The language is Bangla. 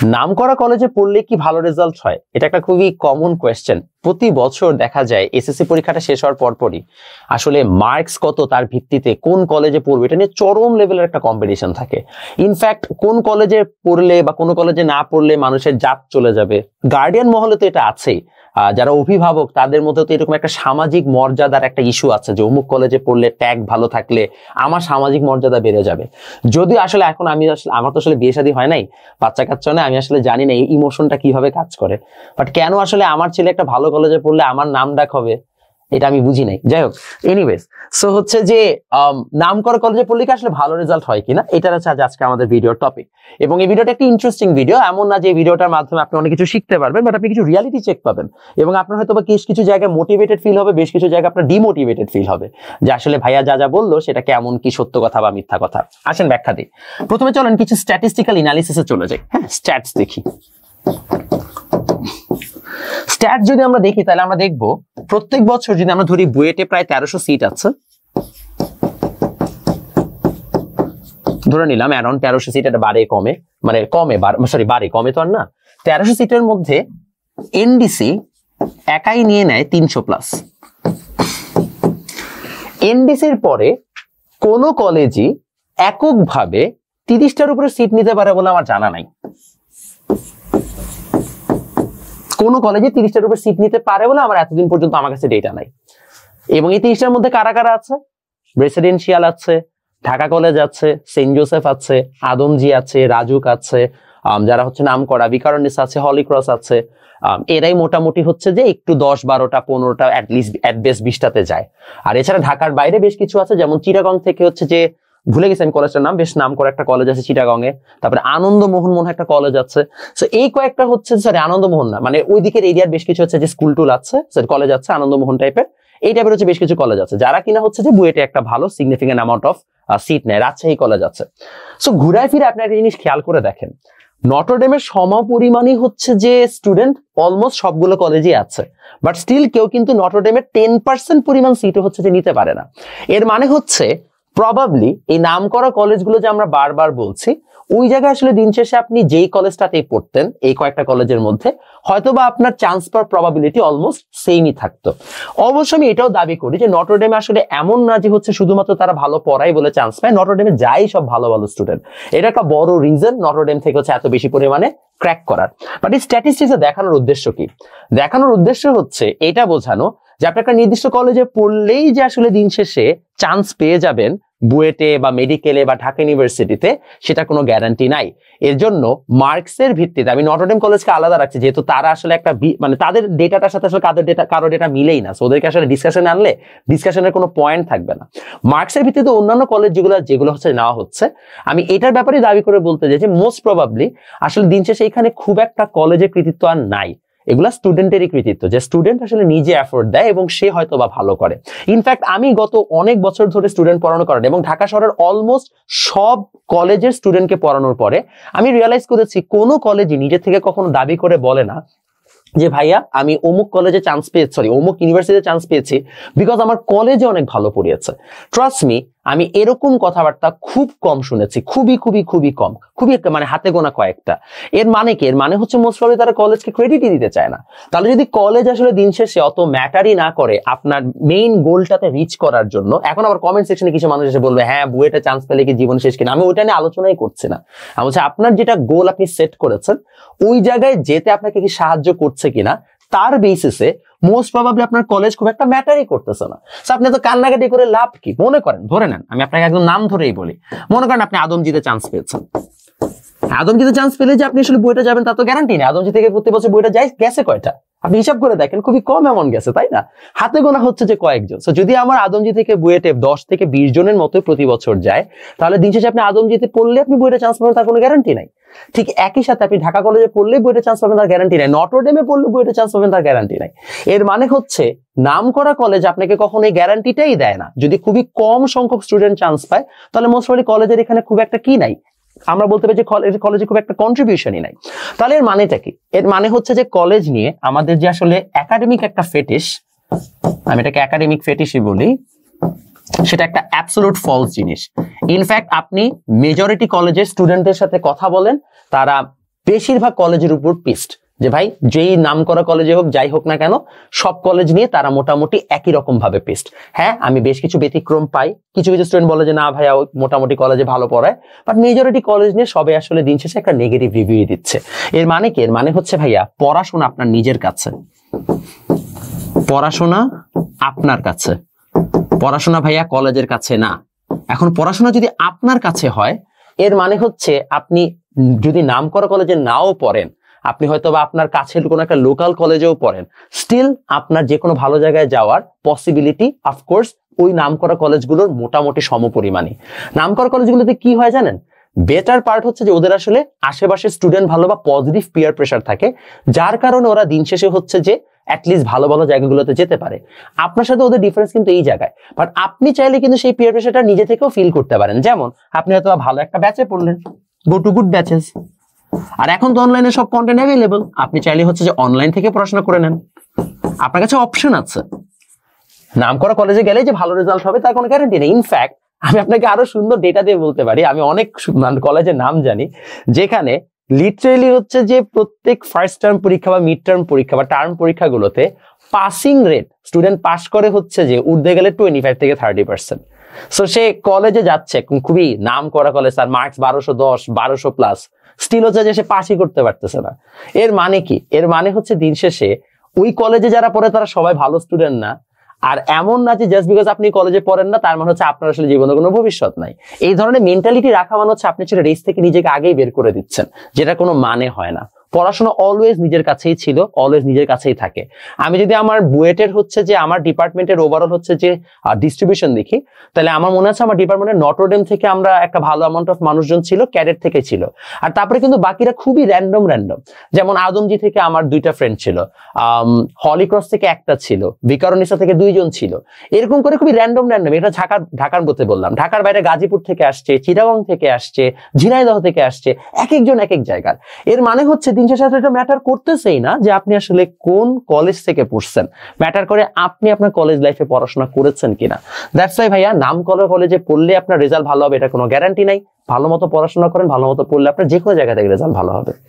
নামকরা কলেজে পড়লে কি ভালো রেজাল্ট হয়? এটা একটা খুবই কমন কোয়েশ্চেন। প্রতি বছর দেখা যায় এসএসসি পরীক্ষাটা শেষ হওয়ার পরপরই আসলে মার্কস কত তার ভিত্তিতে কোন কলেজে পড়বে এটা নিয়ে চরম লেভেলের একটা কম্পিটিশন থাকে। ইনফ্যাক্ট কোন কলেজে পড়লে বা কোন কলেজে না পড়লে মানুষের জাত চলে যাবে, গার্ডিয়ান মহলে তো এটা আছেই। যারা অভিভাবক তাদের মধ্যে তো এরকম একটা সামাজিক মর্যাদার একটা ইস্যু আছে যে অমুক কলেজে পড়লে ট্যাগ ভালো থাকলে আমার সামাজিক মর্যাদা বেড়ে যাবে। যদিও আসলে এখন আমার তো আসলে বিয়ে শাদী হয় নাই, বাচ্চা কাচ্চা না, আমি আসলে জানি না এই ইমোশনটা কিভাবে কাজ করে। বাট কেন আসলে আমার ছেলে একটা ভালো কলেজে পড়লে আমার নাম ডাক হবে এটা আমি বুঝি নাই। যাই হোক, এনিওয়েজ, সো হচ্ছে যে নামকরা কলেজে পড়লে কি আসলে ভালো রেজাল্ট হয় কিনা এটা হচ্ছে আজকে আমাদের ভিডিওর টপিক। এবং এই ভিডিওটা একটা ইন্টারেস্টিং ভিডিও, এমন না যে ভিডিওটার মাধ্যমে আপনি অনেক কিছু শিখতে পারবেন, বাট আপনি কিছু রিয়ালিটি চেক পাবেন এবং আপনার হয়তো বা কিছু জায়গায় মোটিভেটেড ফিল হবে, বেশ কিছু জায়গায় আপনার ডিমোটিভেটেড ফিল হবে যে আসলে ভাইয়া যা যা বললো সেটা কেমন কি সত্য কথা বা মিথ্যা কথা। আসেন ব্যাখ্যা দিই। প্রথমে চলেন কিছু স্ট্যাটিস্টিক্যাল অ্যানালিসিসে চলে যাই। হ্যাঁ, স্ট্যাটস দেখি। স্ট্যাট যদি আমরা দেখি তাহলে আমরা দেখব প্রত্যেক বছর যদি আমরা ধরি বুয়েটে প্রায় 1300 সিট আছে, ধরে নিলাম অ্যারাউন্ড 1300 সিট, এটা বাড়ে কমে, মানে বাড়ে কমে তো আর না। 1300 সিটের মধ্যে এনডিসি একাই নিয়ে নেয় 300+। এনডিসির পরে কোন কলেজই এককভাবে 30টার উপরে সিট নিতে পারে বলে আমার জানা নাই। কোন কলেজে 30টার উপর সিট নিতে পারে বলে আমার এতদিন পর্যন্ত আমার কাছে ডেটা নাই। এবং এই 30টার মধ্যে কারা কারা আছে? রেসিডেন্সিয়াল আছে, ঢাকা কলেজ আছে, সেন্ট জোসেফ আছে, আদমজি আছে, রাজুক আছে, যারা হচ্ছে নামকরা বিকারণিস আছে, হলি ক্রস আছে। এরাই মোটামুটি হচ্ছে যে একটু 10, 12টা, 15টা, অ্যাট বেস্ট 20টাতে যায়। আর এছাড়া ঢাকার বাইরে বেশ কিছু আছে, যেমন চিটাগং থেকে হচ্ছে যে ভুলে গেছি আমি কলেজটার নাম, বেশ নাম করে একটা কলেজ আছে চিটাগং এ। তারপরে আনন্দমোহন মনে একটা কলেজ আছে। তো এই কয়েকটা হচ্ছে, সরি আনন্দমোহন না, মানে ওই দিকের এরিয়ার বেশ কিছু হচ্ছে যে স্কুল টুল আছে, কলেজ আছে আনন্দমোহন টাইপের, এই টাইপের হচ্ছে বেশ কিছু কলেজ আছে যারা কিনা হচ্ছে যে বুয়েটে একটা ভালো সিগনিফিকেন্ট অ্যামাউন্ট অফ সিট নেয়। রাজশাহী কলেজ আছে। সো ঘুরায় ফিরে আপনি একটা জিনিস খেয়াল করে দেখেন, নটরডেমের সমপরিমাণই হচ্ছে যে স্টুডেন্ট অলমোস্ট সবগুলো কলেজই আছে, বাট স্টিল কেউ কিন্তু নটরডেমের 10% পরিমাণ সিটও হচ্ছে যে নিতে পারে না। এর মানে হচ্ছে প্রবাবলি এই নামকরা কলেজগুলো যে আমরা বারবার বলছি, ওই জায়গায় আসলে দিন শেষে আপনি যেই কলেজটাতেই পড়তেন এই কয়েকটা কলেজের মধ্যে হয়তোবা আপনার চান্স পাওয়ার প্রবাবিলিটি অলমোস্ট সেমই থাকতো। অবশ্য আমি এটাও দাবি করি যে নটরডেমে আসলে এমন না যে হচ্ছে শুধুমাত্র তারা ভালো পড়াই বলে চান্স পায়, নটরডেমে যাই সব ভালো ভালো স্টুডেন্ট। এটা একটা বড় রিজন নটরডেম থেকে হচ্ছে এত বেশি পরিমাণে ক্র্যাক করার। বাট এই স্ট্যাটিস্টিক্সে দেখানোর উদ্দেশ্য কি? দেখানোর উদ্দেশ্য হচ্ছে এটা বোঝানো যে আপনি একটা নির্দিষ্ট কলেজে পড়লেই যে আসলে দিন শেষে চান্স পেয়ে যাবেন বুয়েটে বা মেডিকেলে বা ঢাকা ইউনিভার্সিটিতে, সেটা কোনো গ্যারান্টি নাই। এর জন্য মার্কসের ভিত্তিতে আমি নটরডেম কলেজকে আলাদা রাখছি, যেহেতু তারা আসলে একটা মানে তাদের ডেটাটার সাথে আসলে কারো ডেটা মিলেই না, ওদেরকে আসলে ডিসকাশনে আনলে ডিসকাশনের কোনো পয়েন্ট থাকবে না। মার্কসের ভিত্তিতে অন্যান্য কলেজ যেগুলো হচ্ছে নেওয়া হচ্ছে, আমি এটার ব্যাপারে দাবি করে বলতে চাই যে মোস্ট প্রবাবলি আসলে দিন শেষে এখানে খুব একটা কলেজের কৃতিত্ব আর নাই। এগুলা স্টুডেন্টেরই কৃতিত্ব, যে স্টুডেন্ট আসলে নিজে এফোর্ট দেয় এবং সে হয়তো বা ভালো করে। ইনফ্যাক্ট আমি গত অনেক বছর ধরে স্টুডেন্ট পড়ানো করেন এবং ঢাকা শহরের অলমোস্ট সব কলেজের স্টুডেন্টকে পড়ানোর পরে আমি রিয়েলাইজ করেছি কোনো কলেজই নিজে থেকে কখনো দাবি করে বলে না যে ভাইয়া আমি অমুক কলেজে চান্স পেয়েছি, অমুক ইউনিভার্সিটিতে চান্স পেয়েছি বিকজ আমার কলেজে অনেক ভালো পড়িয়েছে। ট্রাস্ট মি, আমি এরকম কথাবার্তা খুব কম শুনেছি, খুবই খুবই খুবই কম, খুবই মানে হাতে গোনা কয়েকটা। এর মানে কি? এর মানে হচ্ছে মোস্ট প্রবাবলি তারা কলেজকে ক্রেডিটই দিতে চায় না। তাহলে যদি কলেজ আসলে দিন শেষে অত ম্যাটারই না করে আপনার মেইন গোলটাতে রিচ করার জন্য, এখন আবার কমেন্ট সেকশনে কিছু মানুষ এসে বলবে হ্যাঁ বুয়েটে চান্স পেলে কি জীবন শেষ কিনা, আমি ওইটা নিয়ে আলোচনাই করছি না। আমি বলছি আপনার যেটা গোল আপনি সেট করেছেন ওই জায়গায় যেতে আপনাকে কি সাহায্য করছে কিনা তার বেসিসে মোস্ট প্রবাবলি আপনার কলেজ খুব একটা ম্যাটারই করতেছে না। আপনি তো কান্নাকাটি করে লাভ কি? মনে করেন, ধরে নেন আমি আপনাকে একদম নাম ধরেই বলি, মনে করেন আপনি আদমজিতে চান্স পেয়েছেন। আদমজিতে চান্স পেলে যে আপনি আসলে বুয়েটে যাবেন তা তো গ্যারান্টি নেই। আদমজি থেকে প্রতি বছর বুয়েটে গেছে কয়টা? আপনি হিসাব করে দেখেন, খুবই কম এমন গেছে, তাই না? হাতে গোনা হচ্ছে যে কয়েকজন। যদি আমার আদমজি থেকে বুয়েটে 10 থেকে 20 জনের মতো প্রতি বছর যায়, তাহলে দিন শেষে আপনি আদমজিতে পড়লে আপনি বুয়েটে চান্স পাবেন তার কোনো গ্যারান্টি নাই। ঠিক একই সাথে আপনি ঢাকা কলেজে পড়লে বুয়েটে চান্স পাবেন তার গ্যারান্টি নাই, নটরডেমে পড়লে বুয়েটে চান্স পাবেন তার গ্যারান্টি নাই। এর মানে হচ্ছে নামকরা কলেজ আপনাকে কখনো এই গ্যারান্টিটাই দেয় না। যদি খুবই কম সংখ্যক স্টুডেন্ট চান্স পায় তাহলে মোস্ট প্রবাবলি কলেজের এখানে খুব একটা কি নাই, আমরা বলতে পারি যে কলেজে খুব একটা কন্ট্রিবিউশনই নাই। তাহলে এর মানেটা কি? এর মানে হচ্ছে যে কলেজ নিয়ে আমাদের যে আসলে একাডেমিক একটা ফেটিশ, আমি এটাকে একাডেমিক ফেটিশই বলি, সেটা একটা অ্যাবসলিউট ফলস জিনিস। ইনফ্যাক্ট আপনি মেজরিটি কলেজের স্টুডেন্টদের সাথে কথা বলেন, তারা বেশিরভাগ কলেজের উপর পিস্ট যে ভাই যেই নাম করা কলেজে হোক যাই হোক না কেন সব কলেজ নিয়ে তারা মোটামুটি একই রকম ভাবে পিস্ট। হ্যাঁ আমি বেশ কিছু ব্যতিক্রম পাই, কিছু কিছু স্টুডেন্ট বলে যে না ভাইয়া মোটামুটি কলেজে ভালো পড়ায়, বাট মেজরিটি কলেজ নিয়ে সবাই আসলে দিন শেষে একটা নেগেটিভ রিভিউ দিচ্ছে। এর মানে কি? এর মানে হচ্ছে ভাইয়া পড়াশোনা আপনার নিজের কাছে, পড়াশোনা আপনার কাছে, পড়াশোনা ভাইয়া কলেজের কাছে না। এখন পড়াশোনা যদি আপনার কাছে হয় এর মানে হচ্ছে আপনি যদি নাম করা কলেজে নাও পড়েন, আপনি হয়তো বা আপনার কাছের কোনো একটা লোকাল কলেজেও পড়েন, স্টিল আপনার যে কোনো ভালো জায়গায় যাওয়ার পসিবিলিটি অফকোর্স ওই নাম করা কলেজগুলোর মোটামুটি সমপরিমাণই। নাম করা কলেজগুলোতে কি হয় জানেন? বেটার পার্ট হচ্ছে যে ওদের আসলে আশেপাশে স্টুডেন্ট ভালো বা পজিটিভ পিয়ার প্রেসার থাকে, যার কারণে ওরা দিন শেষে হচ্ছে যে অ্যাটলিস্ট ভালো ভালো জায়গাগুলোতে যেতে পারে। আপনার সাথে ওদের ডিফারেন্স কিন্তু এই জায়গায়, বাট আপনি চাইলে কিন্তু সেই পিয়ার প্রেসারটা নিজে থেকেও ফিল করতে পারেন। যেমন আপনি হয়তো ভালো একটা ব্যাচে পড়লেন, গো টু গুড ব্যাচেস, আর এখন তো অনলাইনে সব কন্টেন্ট অ্যাভেলেবল, আপনি চাইলে হচ্ছে যে অনলাইন থেকে পড়াশোনা করে নেন, আপনার কাছে অপশন আছে। নাম করা কলেজে গেলে যে ভালো রেজাল্ট হবে তার কোনো গ্যারান্টি নেই। ইনফ্যাক্ট আমি আপনাকে আরো সুন্দর ডেটা দিয়ে বলতে পারি, আমি অনেক কলেজের নাম জানি যেখানে লিটারেলি হচ্ছে যে প্রত্যেক ফার্স্ট টার্ম পরীক্ষা বা মিড টার্ম পরীক্ষা বা টার্ম পরীক্ষাগুলোতে পাসিং রেট স্টুডেন্ট পাস করে হচ্ছে যে উঠতে গেলে 25 থেকে 30%। সো সে কলেজে যাচ্ছে খুবই নাম করা কলেজ, তার মার্কস 1210 1200 প্লাস, স্টিল হচ্ছে যে সে পাসই করতে পারতেছে না। এর মানে কি? এর মানে হচ্ছে দিন শেষে ওই কলেজে যারা পড়ে তারা সবাই ভালো স্টুডেন্ট না, আর এমন না যে জাস্ট বিকজ আপনি কলেজে পড়েন না তার মানে হচ্ছে আপনার আসলে জীবনে কোনো ভবিষ্যৎ নাই। এই ধরনের মেন্টালিটি রাখা মানে হচ্ছে আপনি রেস থেকে নিজেকে আগেই বের করে দিচ্ছেন, যেটা কোনো মানে হয় না। পড়াশোনা অলওয়েজ নিজের কাছেই ছিল, অলওয়েজ নিজের কাছেই থাকে। আমি যদি আমার বুয়েটের হচ্ছে যে আমার ডিপার্টমেন্টের ওভারঅল হচ্ছে যে ডিস্ট্রিবিউশন দেখি, তাহলে আমার মনে আছে আমার ডিপার্টমেন্টের নটরডেম থেকে আমরা একটা ভালো অ্যামাউন্ট অফ মানুষজন ছিল, ক্যাডেট থেকে ছিল, আর তারপরে কিন্তু বাকিরা খুবই র্যান্ডম। যেমন আদমজি থেকে আমার 2টা ফ্রেন্ড ছিল, হলিক্রস থেকে একটা ছিল, বিকারুনিসা থেকে 2জন ছিল, এরকম করে খুবই র্যান্ডম। এটা ঢাকার বলতে বললাম, ঢাকার বাইরে গাজীপুর থেকে আসছে, চিটাগং থেকে আসছে, ঝিনাইদহ থেকে আসছে, এক একজন এক এক জায়গার। এর মানে হচ্ছে দিন শেষে এটা ম্যাটার করতেছেই না যে আপনি আসলে কোন কলেজ থেকে পড়ছেন, ম্যাটার করে আপনি আপনার কলেজ লাইফে পড়াশোনা করেছেন কিনা। দ্যাটস ওয়াই ভাইয়া নাম করা কলেজে পড়লে আপনার রেজাল্ট ভালো হবে এটা কোনো গ্যারান্টি নাই। ভালো মতো পড়াশোনা করেন, ভালো মতো পড়লে আপনার যে কোনো জায়গা থেকে রেজাল্ট ভালো হবে।